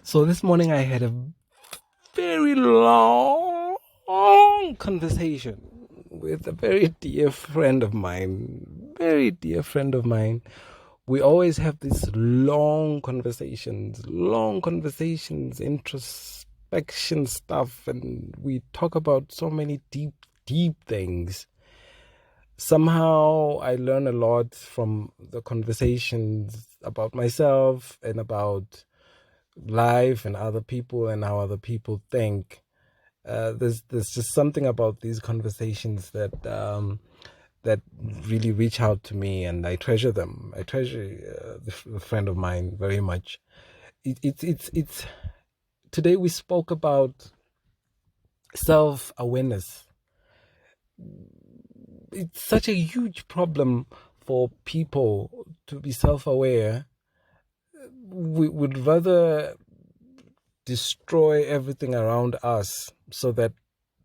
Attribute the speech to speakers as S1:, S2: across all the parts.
S1: So this morning I had a very long conversation with a very dear friend of mine. Very dear friend of mine. We always have these long conversations, introspection stuff, and we talk about so many deep things. Somehow I learn a lot from the conversations about myself and about life and other people and how other people think. There's just something about these conversations that really reach out to me, and I treasure them. I treasure the friend of mine very much. It's today we spoke about self awareness. It's such a huge problem for people to be self aware. We would rather destroy everything around us so that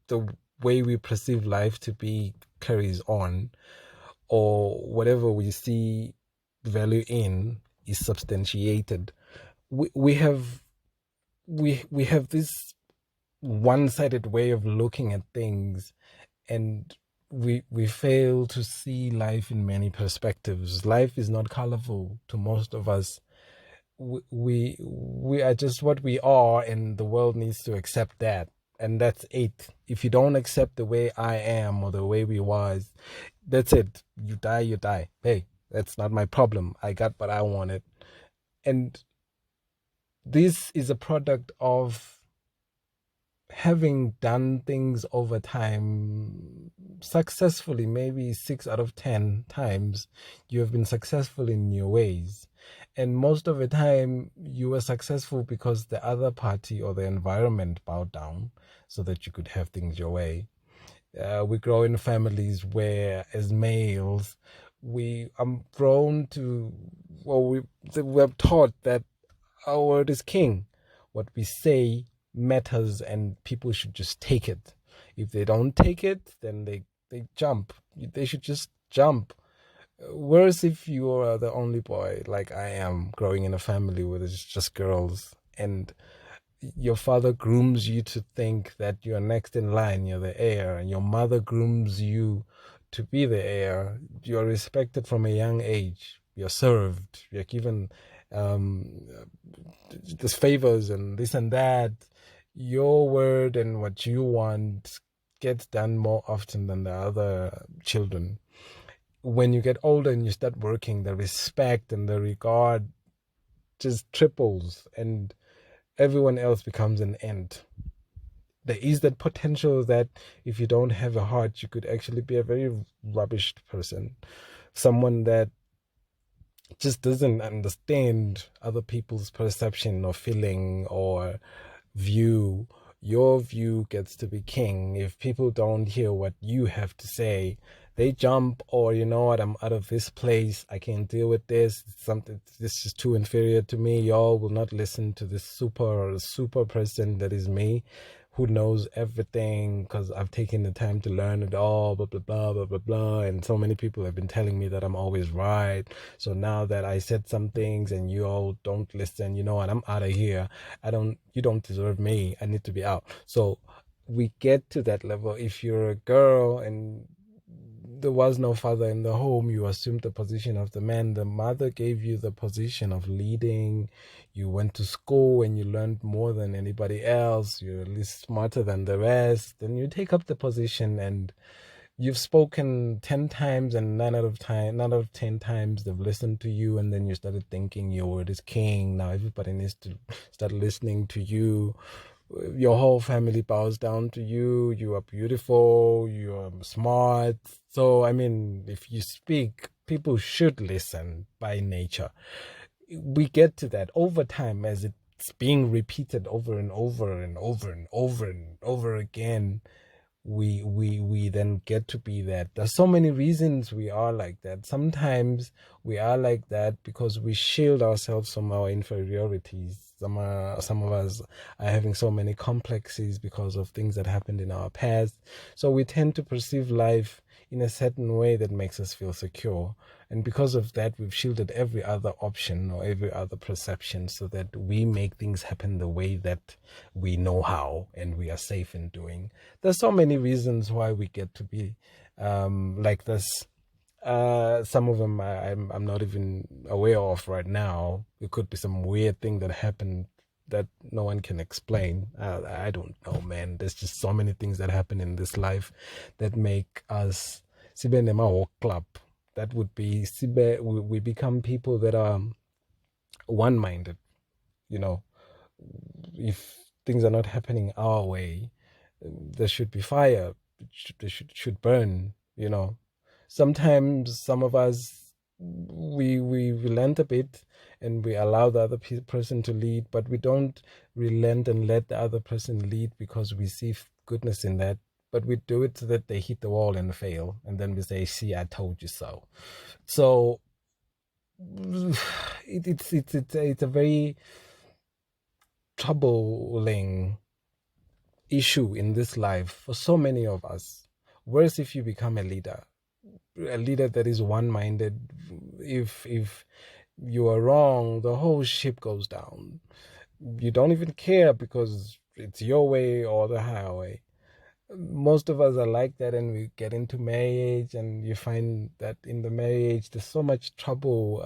S1: the way we perceive life to be carries on, or whatever we see value in is substantiated. We have we have this one-sided way of looking at things, and we fail to see life in many perspectives. Life is not colorful to most of us. We are just what we are, and the world needs to accept that, and that's it. If you don't accept the way I am or the way we was, that's it. You die. Hey, that's not my problem. I got what I wanted. And this is a product of having done things over time successfully. Maybe 6 out of 10 times you have been successful in your ways, and most of the time you were successful because the other party or the environment bowed down so that you could have things your way. We grow in families where, as males, we are prone to, well, we're taught that our word is king. What we say matters, and people should just take it. If they don't take it, then they jump. They should just jump. Whereas if you are the only boy, like I am, growing in a family where there's just girls, and your father grooms you to think that you're next in line, you're the heir, and your mother grooms you to be the heir, you're respected from a young age, you're served, you're given um, this favors and this and that. Your word and what you want gets done more often than the other children. When you get older and you start working, the respect and the regard just triples, and everyone else becomes an ant. There is that potential that if you don't have a heart, you could actually be a very rubbish person, someone that just doesn't understand other people's perception or feeling or view. Your view gets to be king. If people don't hear what you have to say, they jump, or you know what, I'm out of this place. I can't deal with this. Something, this is too inferior to me. Y'all will not listen to this super person that is me, who knows everything because I've taken the time to learn it all, blah, blah, blah, blah, blah, blah. And so many people have been telling me that I'm always right. So now that I said some things and you all don't listen, you know what, I'm out of here. You don't deserve me. I need to be out. So we get to that level. If you're a girl and there was no father in the home, you assumed the position of the man. The mother gave you the position of leading. You went to school and you learned more than anybody else. You're at least smarter than the rest. Then you take up the position, and you've spoken 10 times, and 9 out of 10 times they've listened to you, and then you started thinking your word is king. Now everybody needs to start listening to you. Your whole family bows down to you. You are beautiful, you are smart. So I mean, if you speak, people should listen by nature. We get to that over time, as it's being repeated over and over and over and over and over again. We then get to be that. There's so many reasons we are like that. Sometimes we are like that because we shield ourselves from our inferiorities. Some of us are having so many complexes because of things that happened in our past. So we tend to perceive life in a certain way that makes us feel secure. And because of that, we've shielded every other option or every other perception so that we make things happen the way that we know how and we are safe in doing. There's so many reasons why we get to be like this. Some of them I'm not even aware of right now. It could be some weird thing that happened that no one can explain. I don't know, man. There's just so many things that happen in this life that make us sibe nema club. That would be sibe. We become people that are one-minded. You know, if things are not happening our way, there should be fire. They should burn. You know, sometimes some of us we relent a bit and we allow the other person to lead, but we don't relent and let the other person lead because we see goodness in that. But we do it so that they hit the wall and fail, and then we say, "See, I told you so." So it's a very troubling issue in this life for so many of us. Worse if you become a leader that is one-minded. If you are wrong, the whole ship goes down. You don't even care because it's your way or the highway. Most of us are like that, and we get into marriage and you find that in the marriage there's so much trouble.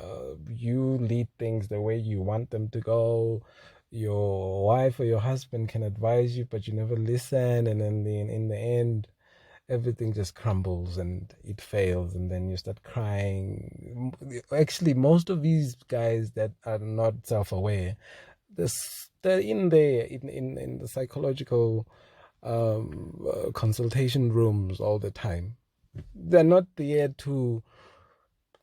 S1: You lead things the way you want them to go. Your wife or your husband can advise you, but you never listen, and then in the end everything just crumbles and it fails, and then you start crying. Actually, most of these guys that are not self-aware, they're in there in the psychological consultation rooms all the time. They're not there to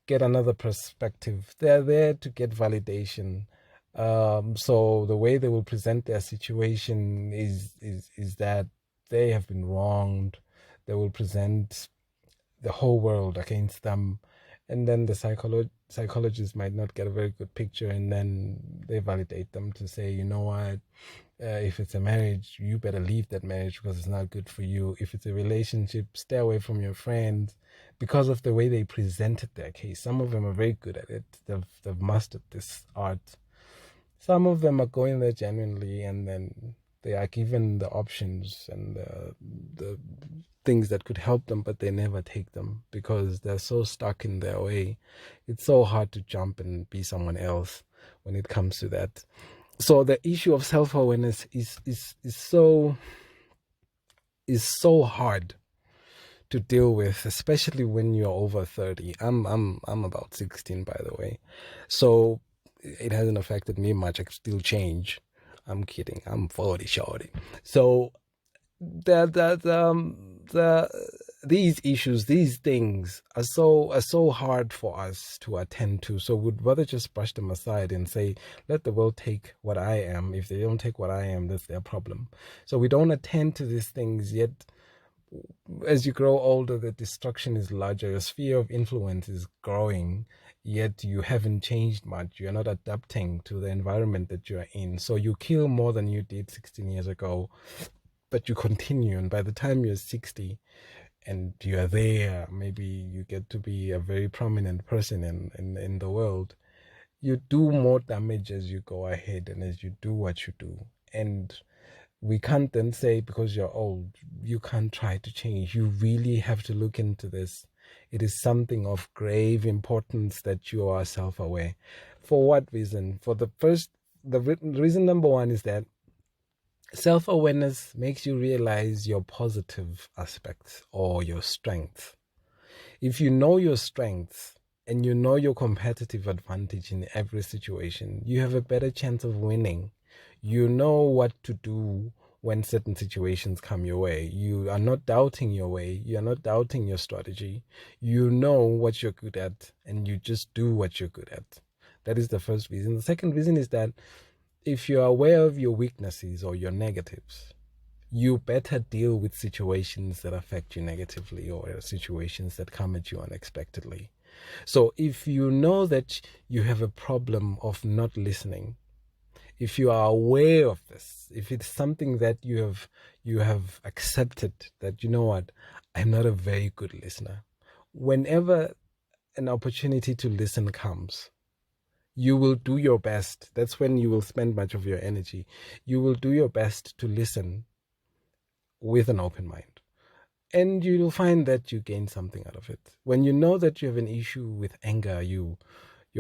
S1: get another perspective. They're there to get validation. So the way they will present their situation is that they have been wronged. They will present the whole world against them, and then the psychologists might not get a very good picture, and then they validate them to say, you know what, if it's a marriage, you better leave that marriage because it's not good for you. If it's a relationship, stay away from your friends, because of the way they presented their case. Some of them are very good at it. They've mastered this art. Some of them are going there genuinely, and then they are given the options and the things that could help them, but they never take them because they're so stuck in their way. It's so hard to jump and be someone else when it comes to that. So the issue of self-awareness is so hard to deal with, especially when you're over 30. I'm about 16, by the way, so it hasn't affected me much. I can still change. I'm kidding. I'm 40 shorty. So these issues, these things are so hard for us to attend to. So we'd rather just brush them aside and say, let the world take what I am. If they don't take what I am, that's their problem. So we don't attend to these things. Yet as you grow older, the destruction is larger. Your sphere of influence is growing, yet you haven't changed much. You're not adapting to the environment that you're in. So you kill more than you did 16 years ago, but you continue. And by the time you're 60 and you're there, maybe you get to be a very prominent person in the world, you do more damage as you go ahead and as you do what you do. And we can't then say because you're old, you can't try to change. You really have to look into this. It is something of grave importance that you are self-aware. For what reason? The reason number one is that self-awareness makes you realize your positive aspects or your strengths. If you know your strengths and you know your competitive advantage in every situation, you have a better chance of winning. You know what to do when certain situations come your way. You are not doubting your way. You are not doubting your strategy. You know what you're good at, and you just do what you're good at. That is the first reason. The second reason is that if you're aware of your weaknesses or your negatives, you better deal with situations that affect you negatively or situations that come at you unexpectedly. So if you know that you have a problem of not listening, if you are aware of this, if it's something that you have accepted that, you know what, I'm not a very good listener. Whenever an opportunity to listen comes, you will do your best. That's when you will spend much of your energy. You will do your best to listen with an open mind. And you'll find that you gain something out of it. When you know that you have an issue with anger, you're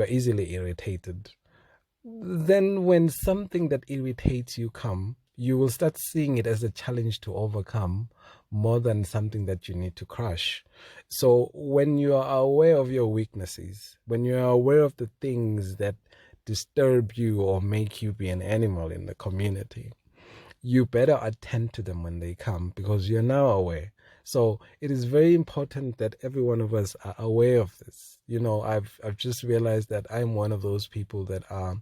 S1: easily irritated. Then when something that irritates you come, you will start seeing it as a challenge to overcome more than something that you need to crush. So when you are aware of your weaknesses, when you are aware of the things that disturb you or make you be an animal in the community, you better attend to them when they come, because you're now aware. So it is very important that every one of us are aware of this. I've just realized that I'm one of those people that are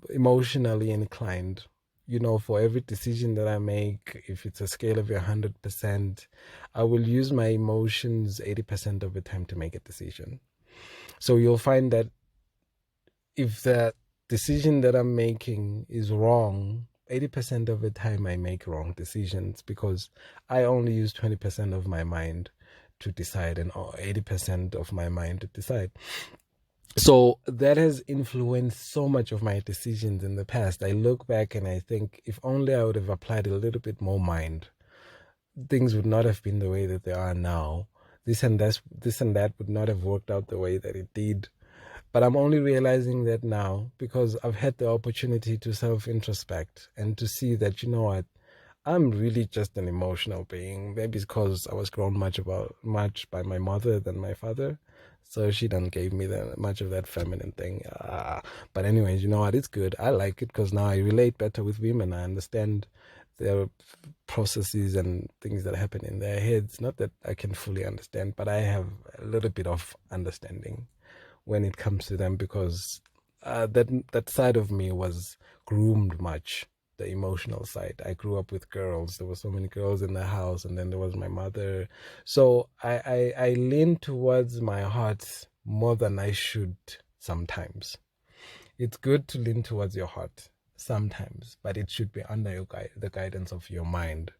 S1: emotionally inclined. For every decision that I make, if it's a scale of 100%, I will use my emotions 80% of the time to make a decision. So you'll find that if the decision that I'm making is wrong, 80% of the time I make wrong decisions, because I only use 20% of my mind to decide and 80% of my mind to decide. So that has influenced so much of my decisions in the past. I look back and I think, if only I would have applied a little bit more mind, things would not have been the way that they are now. This and that would not have worked out the way that it did. But I'm only realizing that now because I've had the opportunity to self-introspect and to see that, you know what, I'm really just an emotional being. Maybe it's because I was grown much by my mother than my father. So she done gave me much of that feminine thing. But anyways, you know what? It's good. I like it because now I relate better with women. I understand their processes and things that happen in their heads. Not that I can fully understand, but I have a little bit of understanding when it comes to them, because that side of me was groomed much. The emotional side. I grew up with girls. There were so many girls in the house, and then there was my mother. So I lean towards my heart more than I should sometimes. It's good to lean towards your heart sometimes, but it should be under the guidance of your mind.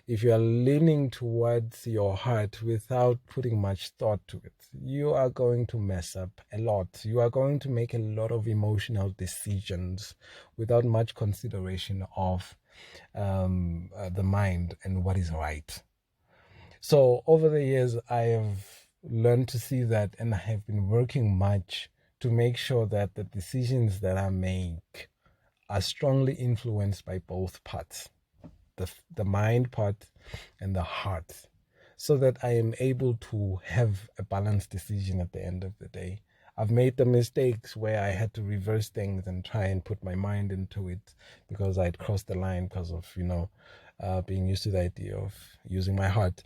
S1: If you are leaning towards your heart without putting much thought to it, you are going to mess up a lot. You are going to make a lot of emotional decisions without much consideration of the mind and what is right. So over the years, I have learned to see that, and I have been working much to make sure that the decisions that I make are strongly influenced by both parts, the mind part and the heart, so that I am able to have a balanced decision at the end of the day. I've made the mistakes where I had to reverse things and try and put my mind into it because I'd crossed the line because of, being used to the idea of using my heart.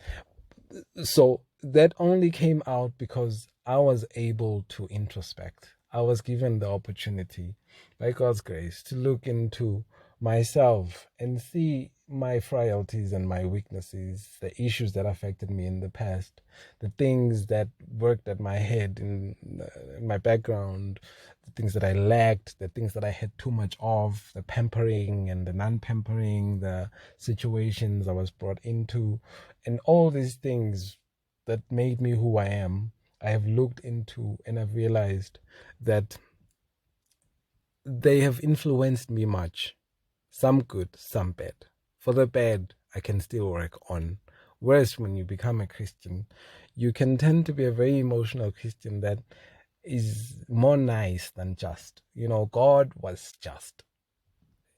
S1: So that only came out because I was able to introspect. I was given the opportunity by God's grace to look into myself and see my frailties and my weaknesses, the issues that affected me in the past, the things that worked at my head in my background, the things that I lacked, the things that I had too much of, the pampering and the non-pampering, the situations I was brought into, and all these things that made me who I am. I have looked into and I've realized that they have influenced me much. Some good, some bad. For the bad, I can still work on. Whereas when you become a Christian, you can tend to be a very emotional Christian that is more nice than just. God was just.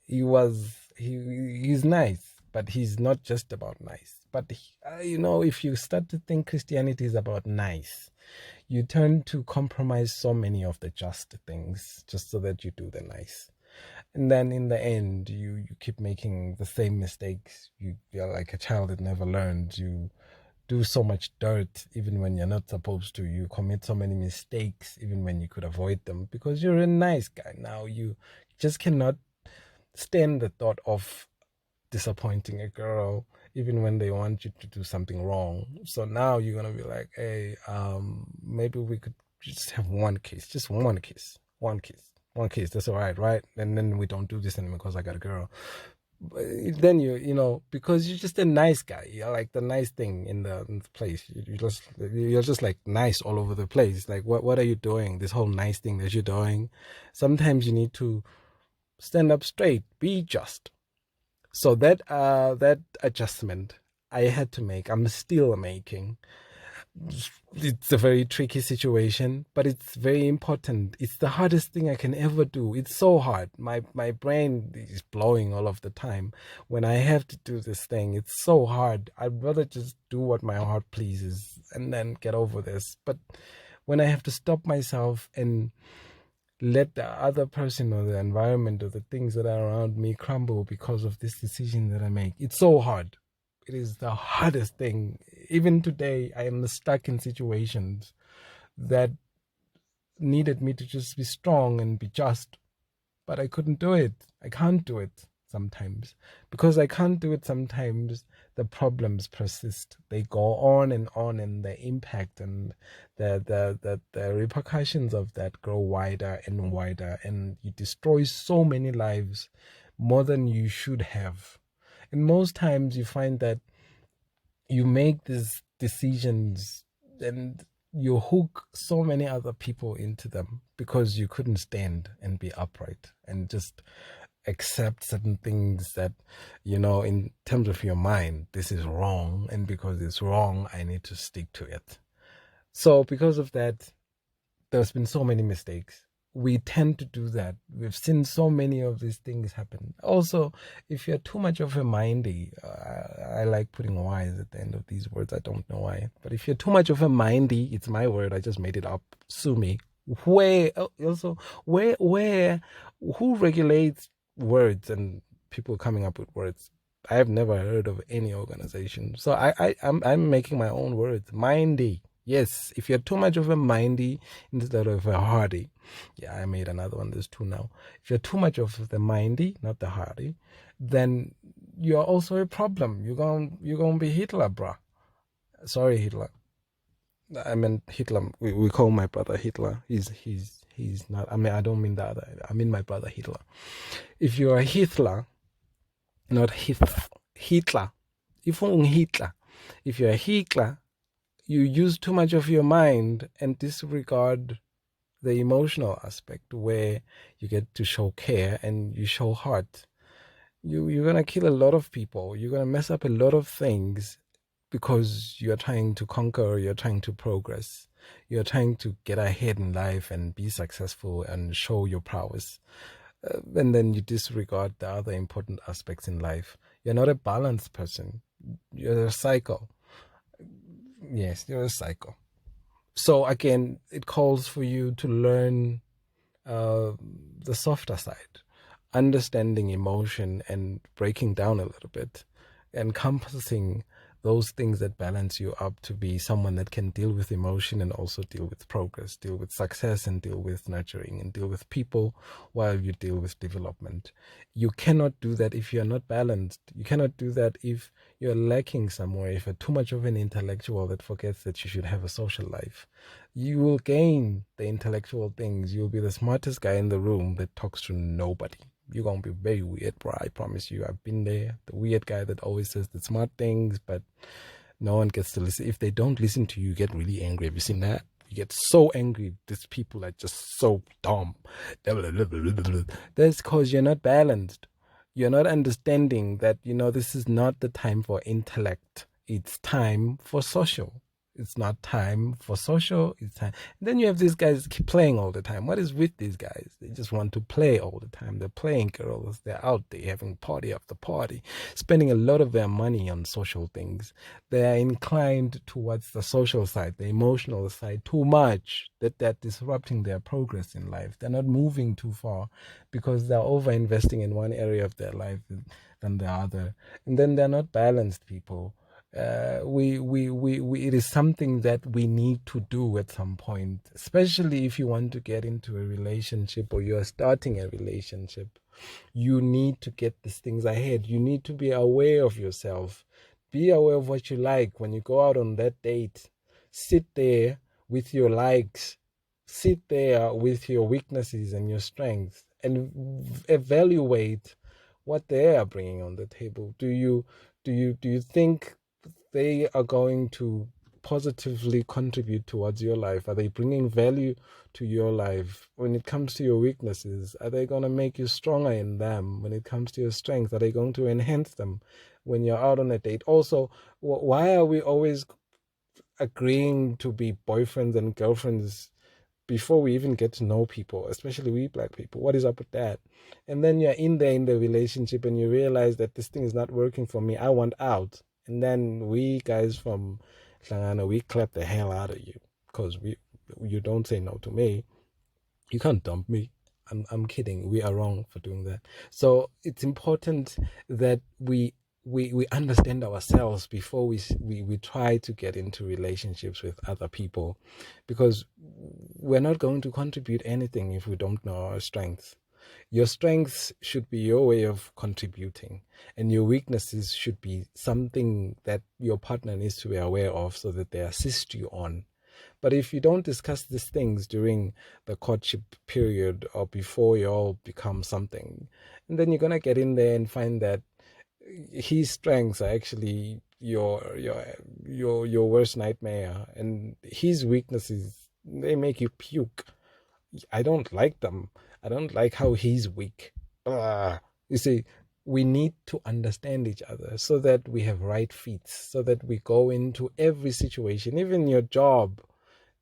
S1: He's nice, but he's not just about nice. But if you start to think Christianity is about nice, you tend to compromise so many of the just things just so that you do the nice. And then in the end, you keep making the same mistakes. You're like a child that never learned. You do so much dirt even when you're not supposed to. You commit so many mistakes even when you could avoid them because you're a nice guy. Now you just cannot stand the thought of disappointing a girl even when they want you to do something wrong. So now you're gonna be like, hey, maybe we could just have one kiss, just one kiss. That's all right? And then we don't do this anymore because I got a girl. then because you're just a nice guy, you're like the nice thing in the place. You're just like nice all over the place. Like what are you doing? This whole nice thing that you're doing. Sometimes you need to stand up straight, be just. So that adjustment I had to make. I'm still making. It's a very tricky situation, but it's very important. It's the hardest thing I can ever do. It's so hard. My brain is blowing all of the time when I have to do this thing. It's so hard. I'd rather just do what my heart pleases and then get over this. But when I have to stop myself and let the other person or the environment or the things that are around me crumble because of this decision that I make, it's so hard. It is the hardest thing. Even today, I am stuck in situations that needed me to just be strong and be just, but I couldn't do it. I can't do it sometimes. Because I can't do it sometimes, the problems persist. They go on, and the impact and the repercussions of that grow wider and wider, and you destroy so many lives more than you should have. And most times you find that you make these decisions and you hook so many other people into them because you couldn't stand and be upright and just accept certain things that, in terms of your mind, this is wrong. And because it's wrong, I need to stick to it. So because of that, there's been so many mistakes. We tend to do that. We've seen so many of these things happen. Also, if you're too much of a mindy, I like putting Y's at the end of these words. I don't know why. But if you're too much of a mindy, it's my word. I just made it up. Sue me. Who regulates words and people coming up with words? I have never heard of any organization. So I'm making my own words. Mindy. Yes, if you're too much of a mindy instead of a hardy. Yeah, I made another one. There's two now. If you're too much of the mindy, not the hardy, then you're also a problem. You're gonna be Hitler, bruh. Sorry, Hitler. I meant Hitler. We call my brother Hitler. He's not. I mean, I don't mean the other. I mean my brother Hitler. If you're a Hitler, not Hitler. If you're Hitler, if you're a Hitler, you use too much of your mind and disregard the emotional aspect where you get to show care and you show heart. You're gonna kill a lot of people. You're gonna mess up a lot of things because you're trying to conquer or you're trying to progress. You're trying to get ahead in life and be successful and show your prowess. And then you disregard the other important aspects in life. You're not a balanced person. You're a psycho. Yes, you're a psycho. So again, it calls for you to learn the softer side, understanding emotion and breaking down a little bit, encompassing those things that balance you up to be someone that can deal with emotion and also deal with progress, deal with success and deal with nurturing and deal with people while you deal with development. You cannot do that if you're not balanced. You cannot do that if you're lacking somewhere, if you're too much of an intellectual that forgets that you should have a social life. You will gain the intellectual things. You'll be the smartest guy in the room that talks to nobody. You're going to be very weird, bro. I promise you. I've been there. The weird guy that always says the smart things, but no one gets to listen. If they don't listen to you, you get really angry. Have you seen that? You get so angry. These people are just so dumb. That's because you're not balanced. You're not understanding that, this is not the time for intellect. It's time for social. It's not time for social. It's time. And then you have these guys keep playing all the time. What is with these guys? They just want to play all the time. They're playing girls. They're out there having party after party, spending a lot of their money on social things. They are inclined towards the social side, the emotional side too much, that they're disrupting their progress in life. They're not moving too far because they're over investing in one area of their life than the other. And then they're not balanced people. It is something that we need to do at some point, especially if you want to get into a relationship or you're starting a relationship. You need to get these things ahead. You need to be aware of yourself. Be aware of what you like when you go out on that date. Sit there with your likes. Sit there with your weaknesses and your strengths and evaluate what they are bringing on the table? Do you think they are going to positively contribute towards your life? Are they bringing value to your life? When it comes to your weaknesses, are they going to make you stronger in them? When it comes to your strengths, are they going to enhance them when you're out on a date? Also, why are we always agreeing to be boyfriends and girlfriends before we even get to know people, especially we black people? What is up with that? And then you're in there in the relationship and you realize that this thing is not working for me. I want out. And then we guys from Hlangana, we clap the hell out of you because you don't say no to me. You can't dump me. I'm kidding. We are wrong for doing that. So it's important that we understand ourselves before we try to get into relationships with other people, because we're not going to contribute anything if we don't know our strengths. Your strengths should be your way of contributing, and your weaknesses should be something that your partner needs to be aware of so that they assist you on. But if you don't discuss these things during the courtship period or before you all become something, and then you're gonna get in there and find that his strengths are actually your worst nightmare, and his weaknesses, they make you puke. I don't like them. I don't like how he's weak. You see, we need to understand each other so that we have right feet, so that we go into every situation, even your job.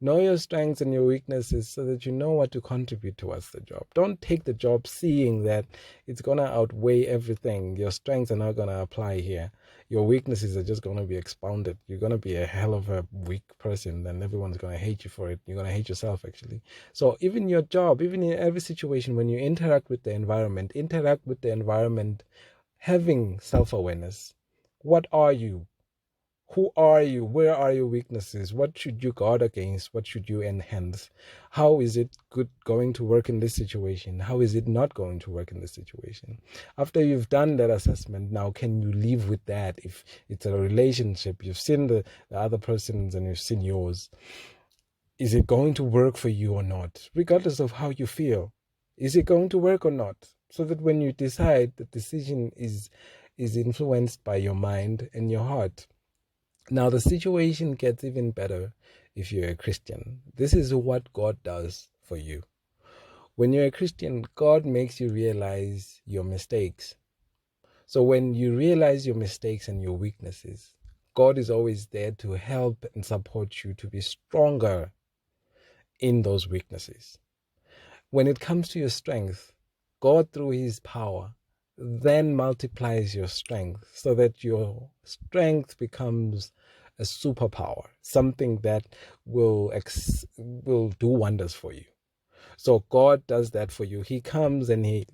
S1: Know your strengths and your weaknesses so that you know what to contribute towards the job. Don't take the job seeing that it's going to outweigh everything. Your strengths are not going to apply here. Your weaknesses are just going to be expounded. You're going to be a hell of a weak person, then everyone's going to hate you for it. You're going to hate yourself, actually. So even your job, even in every situation, when you interact with the environment having self-awareness. What are you? Who are you? Where are your weaknesses? What should you guard against? What should you enhance? How is it going to work in this situation? How is it not going to work in this situation? After you've done that assessment, now can you live with that? If it's a relationship, you've seen the other person's and you've seen yours. Is it going to work for you or not? Regardless of how you feel. Is it going to work or not? So that when you decide, the decision is influenced by your mind and your heart. Now, the situation gets even better if you're a Christian. This is what God does for you. When you're a Christian, God makes you realize your mistakes. So when you realize your mistakes and your weaknesses, God is always there to help and support you to be stronger in those weaknesses. When it comes to your strength, God, through his power, then multiplies your strength so that your strength becomes a superpower, something that will do wonders for you. So God does that for you. He comes and he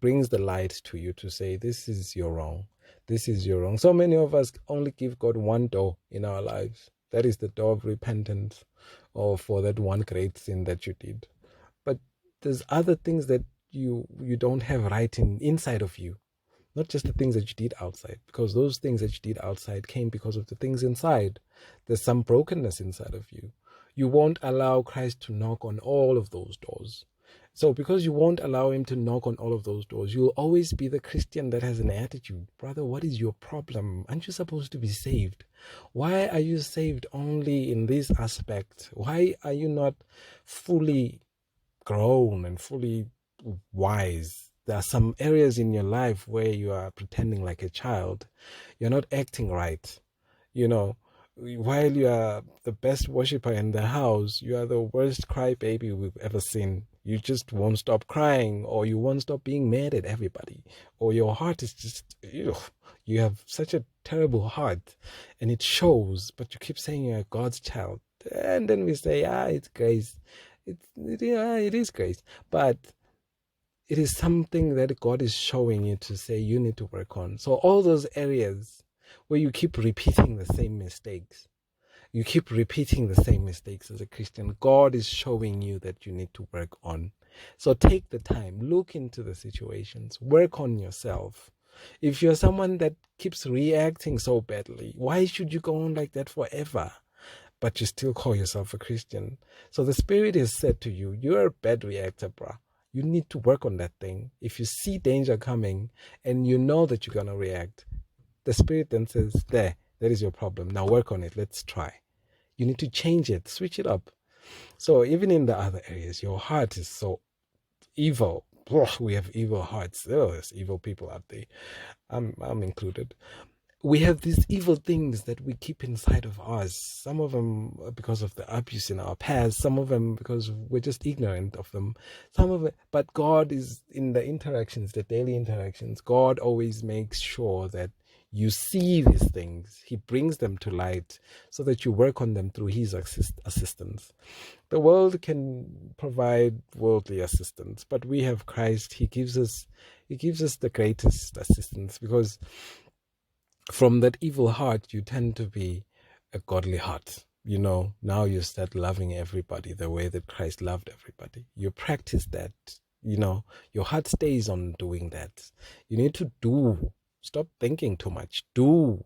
S1: brings the light to you to say, this is your wrong. This is your wrong. So many of us only give God one door in our lives. That is the door of repentance, or for that one great sin that you did. But there's other things that you don't have right inside of you. Not just the things that you did outside, because those things that you did outside came because of the things inside. There's some brokenness inside of you. You won't allow Christ to knock on all of those doors. So because you won't allow him to knock on all of those doors, you'll always be the Christian that has an attitude. Brother, what is your problem? Aren't you supposed to be saved? Why are you saved only in this aspect? Why are you not fully grown and fully wise? There are some areas in your life where you are pretending like a child. You're not acting right. While you are the best worshiper in the house, you are the worst crybaby we've ever seen. You just won't stop crying, or you won't stop being mad at everybody, or your heart is just, you have such a terrible heart, and it shows, but you keep saying you're God's child. And then we say, it's grace. It is grace. But it is something that God is showing you to say you need to work on. So all those areas where you keep repeating the same mistakes, as a Christian, God is showing you that you need to work on. So take the time, look into the situations, work on yourself. If you're someone that keeps reacting so badly, why should you go on like that forever? But you still call yourself a Christian. So the Spirit has said to you, you're a bad reactor, bruh. You need to work on that thing. If you see danger coming and you know that you're going to react, the Spirit then says, that is your problem. Now work on it. Let's try. You need to change it, switch it up. So even in the other areas, your heart is so evil. We have evil hearts. There's evil people out there. I'm included. We have these evil things that we keep inside of us. Some of them because of the abuse in our past. Some of them because we're just ignorant of them. Some of it, but God is in the interactions, the daily interactions. God always makes sure that you see these things. He brings them to light so that you work on them through His assistance. The world can provide worldly assistance, but we have Christ. He gives us the greatest assistance, because from that evil heart, you tend to be a godly heart. Now you start loving everybody the way that Christ loved everybody. You practice that. Your heart stays on doing that. You need to do. Stop thinking too much. Do.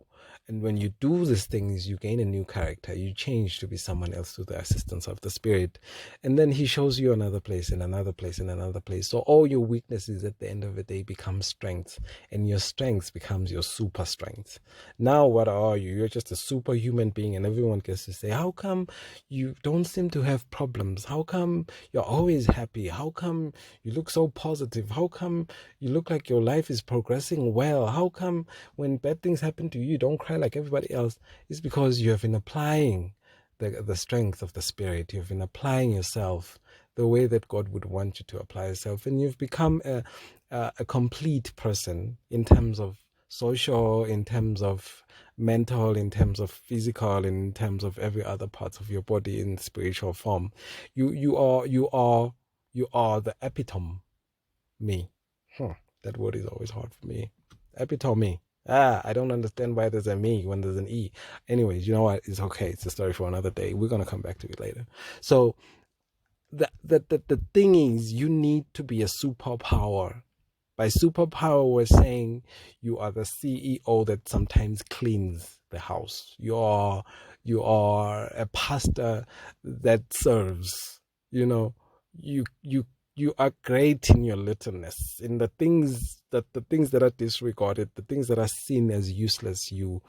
S1: And when you do these things, you gain a new character. You change to be someone else through the assistance of the Spirit. And then He shows you another place and another place and another place. So all your weaknesses at the end of the day become strengths. And your strength becomes your super strength. Now what are you? You're just a superhuman being, and everyone gets to say, how come you don't seem to have problems? How come you're always happy? How come you look so positive? How come you look like your life is progressing well? How come when bad things happen to you, you don't cry like everybody else? It's because you have been applying the strength of the Spirit. You've been applying yourself the way that God would want you to apply yourself, and you've become a complete person in terms of social, in terms of mental, in terms of physical, in terms of every other part of your body in spiritual form. You are the epitome. Me. That word is always hard for me. Epitome. I don't understand why there's a me when there's an E. Anyways, you know what? It's okay. It's a story for another day. We're going to come back to it later. So the thing is, you need to be a superpower. By superpower, we're saying you are the CEO that sometimes cleans the house. You are a pastor that serves. You are great in your littleness, in the things that are disregarded, the things that are seen as useless. You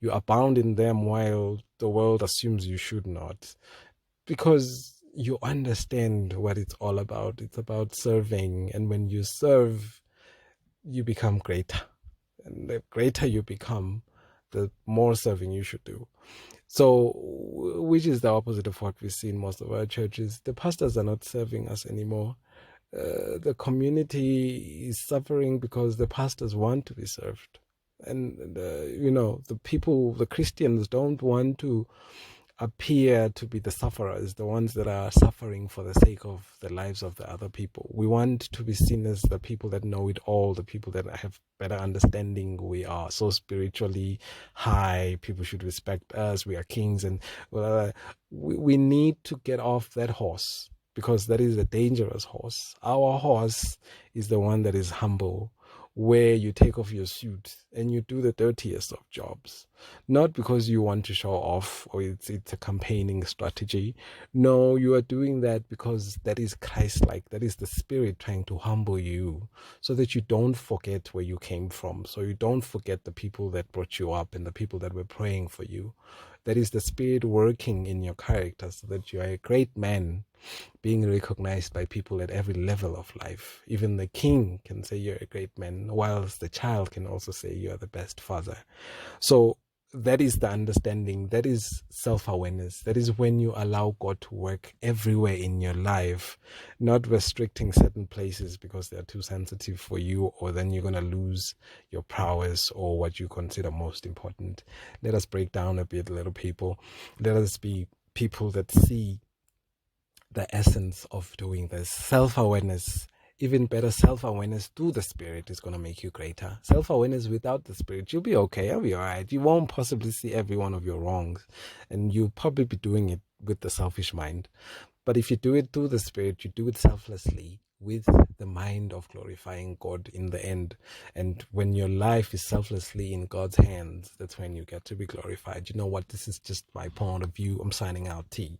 S1: abound in them while the world assumes you should not, because you understand what it's all about. It's about serving, and when you serve, you become greater, and the greater you become, the more serving you should do. So, which is the opposite of what we see in most of our churches. The pastors are not serving us anymore. The community is suffering because the pastors want to be served. And, the people, the Christians, don't want to appear to be the sufferers, the ones that are suffering for the sake of the lives of the other people. We want to be seen as the people that know it all, the people that have better understanding. We are so spiritually high. People should respect us. We are kings. And we need to get off that horse, because that is a dangerous horse. Our horse is the one that is humble, where you take off your suit and you do the dirtiest of jobs, not because you want to show off or it's a campaigning strategy. No, you are doing that because that is Christ-like. That is the Spirit trying to humble you, so that you don't forget where you came from, so you don't forget the people that brought you up and the people that were praying for you. That is the Spirit working in your character, so that you are a great man, being recognized by people at every level of life. Even the king can say you're a great man, whilst the child can also say you are the best father. So that is the understanding. That is self-awareness. That is when you allow God to work everywhere in your life, not restricting certain places because they're too sensitive for you, or then you're going to lose your prowess or what you consider most important. Let us break down a bit, little people. Let us be people that see the essence of doing this. Self-awareness, even better, self-awareness through the Spirit is going to make you greater. Self-awareness without the Spirit, you'll be okay. You'll be all right. You won't possibly see every one of your wrongs, and you'll probably be doing it with the selfish mind. But if you do it through the Spirit, you do it selflessly, with the mind of glorifying God in the end. And when your life is selflessly in God's hands, that's when you get to be glorified. You know what? This is just my point of view. I'm signing out. T.